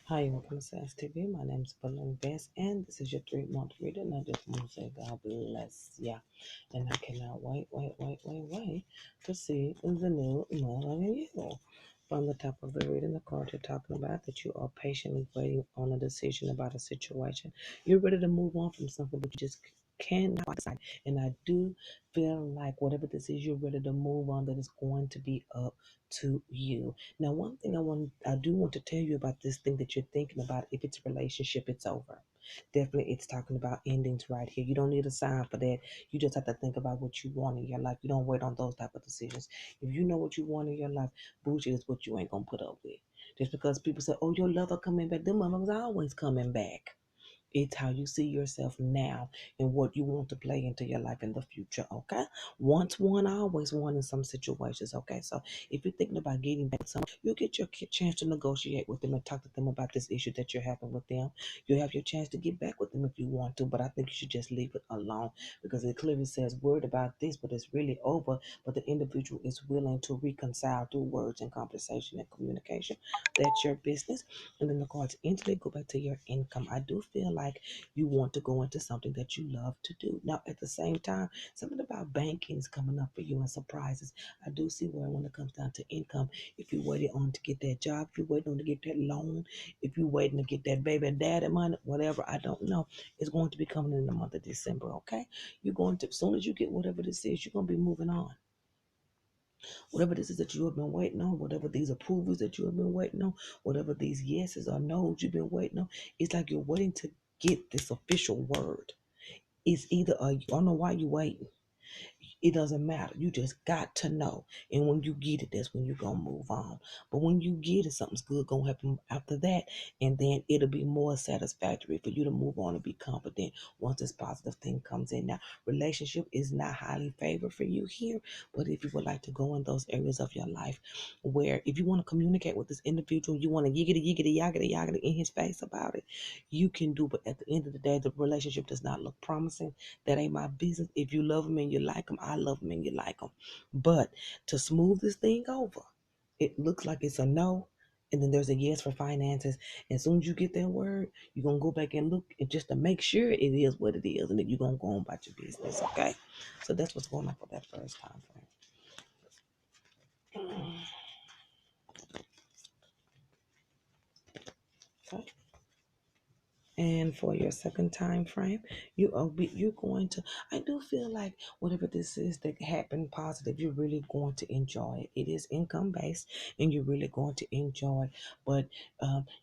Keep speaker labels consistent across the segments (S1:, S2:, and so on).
S1: Hi, welcome to SAS TV. My name is Balloon Vance, and this is your 3 month reader. And I just want to say God bless ya. And I cannot wait to see the new month in you. From the top of the reading, the card you're talking about that you are patiently waiting on a decision about a situation. You're ready to move on from something, but you just cannot decide. And I do feel like whatever this is, you're ready to move on, that is going to be up to you. Now, one thing I do want to tell you about this thing that you're thinking about. If it's a relationship, it's over. Definitely, it's talking about endings right here. You don't need a sign for that. You just have to think about what you want in your life. You don't wait on those type of decisions. If you know what you want in your life, bullshit is what you ain't gonna put up with. Just because people say, "Oh, your lover coming back," them motherfuckers always coming back. It's how you see yourself now and what you want to play into your life in the future, okay? Once one, always one in some situations, okay? So if you're thinking about getting back with someone, you'll get your chance to negotiate with them and talk to them about this issue that you're having with them. You'll have your chance to get back with them if you want to, but I think you should just leave it alone because it clearly says worried about this, but it's really over. But the individual is willing to reconcile through words and conversation and communication. That's your business. And then the cards instantly go back to your income. I do feel like you want to go into something that you love to do. Now, at the same time, something about banking is coming up for you and surprises. I do see where when it comes down to income, if you're waiting on to get that job, if you're waiting on to get that loan, if you're waiting to get that baby daddy money, whatever, I don't know, it's going to be coming in the month of December, okay? You're going to, as soon as you get whatever this is, you're going to be moving on. Whatever this is that you have been waiting on, whatever these approvals that you have been waiting on, whatever these yeses or nos you've been waiting on, it's like you're waiting to get this official word. It's either I don't know why you're waiting. It doesn't matter. You just got to know. And when you get it, that's when you're going to move on. But when you get it, something's good going to happen after that. And then it'll be more satisfactory for you to move on and be confident once this positive thing comes in. Now, relationship is not highly favored for you here. But if you would like to go in those areas of your life where if you want to communicate with this individual, you want to yiggity in his face about it, you can do. But at the end of the day, the relationship does not look promising. That ain't my business. If you love them and you like them, I love them and you like them. But to smooth this thing over, it looks like it's a no. And then there's a yes for finances. As soon as you get that word, you're going to go back and look and just to make sure it is what it is. And then you're going to go on about your business. Okay. So that's what's going on for that first time frame. Okay. And for your second time frame, you're going to. I do feel like whatever this is that happened positive, you're really going to enjoy it. It is income based, and you're really going to enjoy it. But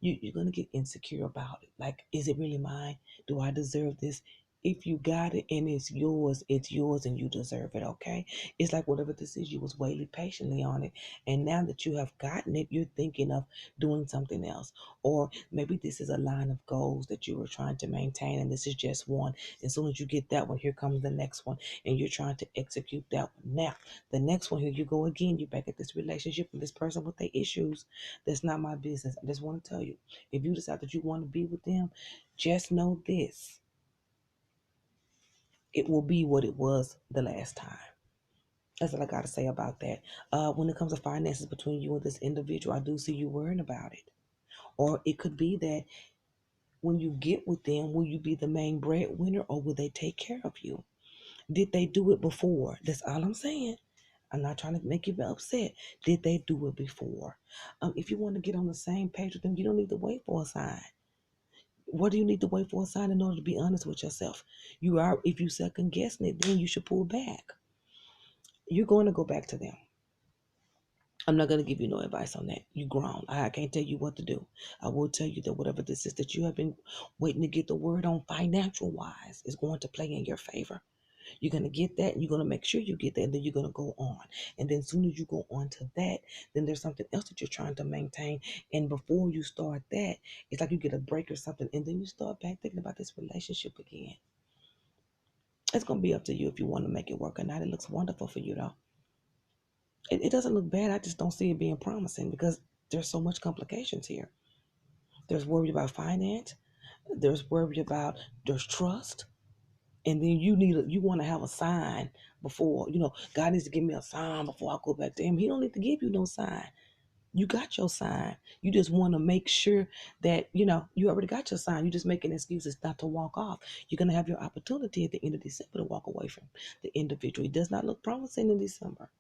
S1: you're going to get insecure about it. Like, is it really mine? Do I deserve this? If you got it and it's yours and you deserve it, okay? It's like whatever this is, you was waiting patiently on it. And now that you have gotten it, you're thinking of doing something else. Or maybe this is a line of goals that you were trying to maintain, and this is just one. As soon as you get that one, here comes the next one, and you're trying to execute that one. Now, the next one, here you go again. You're back at this relationship with this person with their issues. That's not my business. I just want to tell you, if you decide that you want to be with them, just know this: it will be what it was the last time. That's all I got to say about that. When it comes to finances between you and this individual, I do see you worrying about it. Or it could be that when you get with them, will you be the main breadwinner or will they take care of you? Did they do it before? That's all I'm saying. I'm not trying to make you upset. Did they do it before? If you want to get on the same page with them, you don't need to wait for a sign. What do you need to wait for a sign in order to be honest with yourself? You are, if you second guessing it, then you should pull back. You're going to go back to them. I'm not going to give you no advice on that. You grown. I can't tell you what to do. I will tell you that whatever this is that you have been waiting to get the word on financial wise is going to play in your favor. You're going to get that and you're going to make sure you get that and then you're going to go on. And then as soon as you go on to that, then there's something else that you're trying to maintain. And before you start that, it's like you get a break or something and then you start back thinking about this relationship again. It's going to be up to you if you want to make it work or not. It looks wonderful for you though. It doesn't look bad. I just don't see it being promising because there's so much complications here. There's worry about finance. There's worry about there's trust, and then you want to have a sign before God needs to give me a sign before I go back to Him. He don't need to give you no sign. You got your sign. You just want to make sure that, you already got your sign. You just making excuses not to walk off. You're going to have your opportunity at the end of December to walk away from the individual. It does not look promising in December,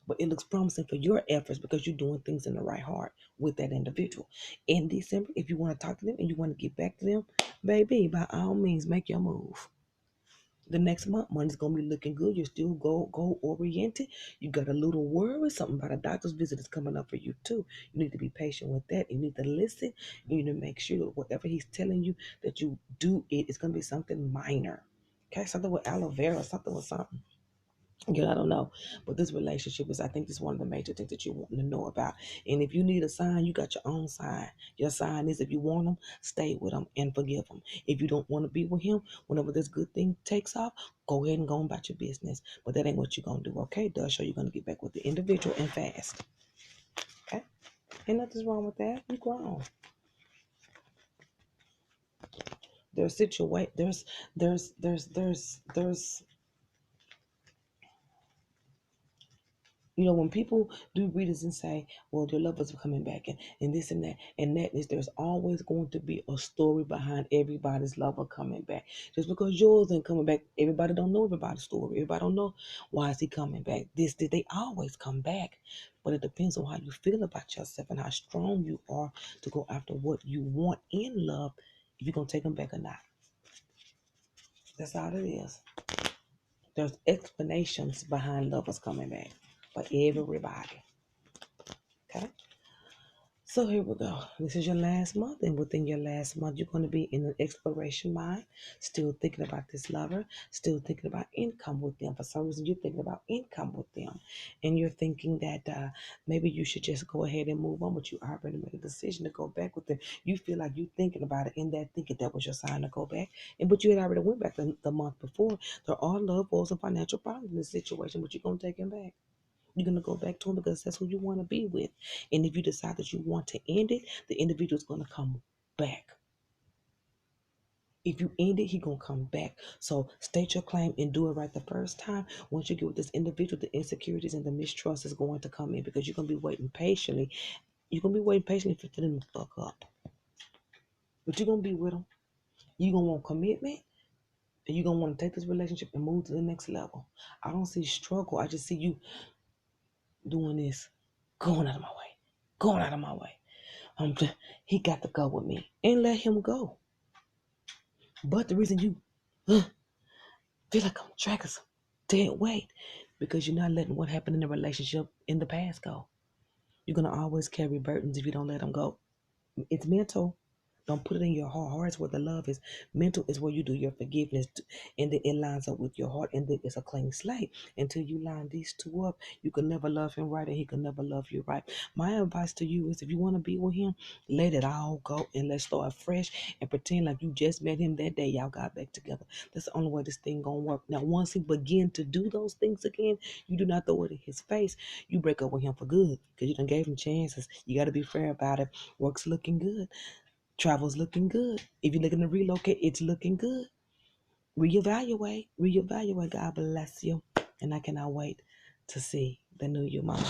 S1: but it looks promising for your efforts because you're doing things in the right heart with that individual. In December, if you want to talk to them and you want to get back to them, baby, by all means, make your move. The next month, money's gonna be looking good. You're still goal oriented. You got a little worry, something about a doctor's visit is coming up for you too. You need to be patient with that. You need to listen. You need to make sure that whatever he's telling you that you do it's gonna be something minor. Okay, something with aloe vera, something with something. Again, I don't know, but this relationship is, I think, this is one of the major things that you want to know about. And if you need a sign, you got your own sign. Your sign is, if you want him, stay with him and forgive him. If you don't want to be with him, whenever this good thing takes off, go ahead and go on about your business. But that ain't what you're gonna do, okay? Does show you're gonna get back with the individual and fast. Okay? Ain't nothing wrong with that. You grown. There's situation. There's when people do readings and say, well, their lovers are coming back and this and that is, there's always going to be a story behind everybody's lover coming back. Just because yours ain't coming back, everybody don't know everybody's story. Everybody don't know why is he coming back. They always come back. But it depends on how you feel about yourself and how strong you are to go after what you want in love, if you're going to take them back or not. That's all it is. There's explanations behind lovers coming back for everybody. Okay? So here we go. This is your last month, and within your last month, you're going to be in an exploration mind, still thinking about this lover, still thinking about income with them. For some reason, you're thinking about income with them, and you're thinking that maybe you should just go ahead and move on, but you already made a decision to go back with them. You feel like you're thinking about it, in that thinking that was your sign to go back, but you had already went back the month before. There are love, goals, and financial problems in this situation, but you're going to take him back. You're going to go back to him because that's who you want to be with. And if you decide that you want to end it, the individual is going to come back. If you end it, he's going to come back. So state your claim and do it right the first time. Once you get with this individual, the insecurities and the mistrust is going to come in because you're going to be waiting patiently. You're going to be waiting patiently for them to fuck up. But you're going to be with them. You're going to want commitment. And you're going to want to take this relationship and move to the next level. I don't see struggle. I just see you doing this, going out of my way, going out of my way. He got to go with me and let him go. But the reason you feel like I'm dragging some dead weight because you're not letting what happened in the relationship in the past go. You're gonna always carry burdens if you don't let them go. It's mental. Don't put it in your heart. Heart is where the love is. Mental is where you do your forgiveness, and then it lines up with your heart, and then it's a clean slate. Until you line these two up, you can never love him right, and he can never love you right. My advice to you is, if you want to be with him, let it all go, and let's start fresh, and pretend like you just met him that day. Y'all got back together. That's the only way this thing gonna work. Now, once he begin to do those things again, you do not throw it in his face. You break up with him for good because you done gave him chances. You got to be fair about it. Work's looking good. Travel's looking good. If you're looking to relocate, it's looking good. Reevaluate. Reevaluate. God bless you. And I cannot wait to see the new you, mama.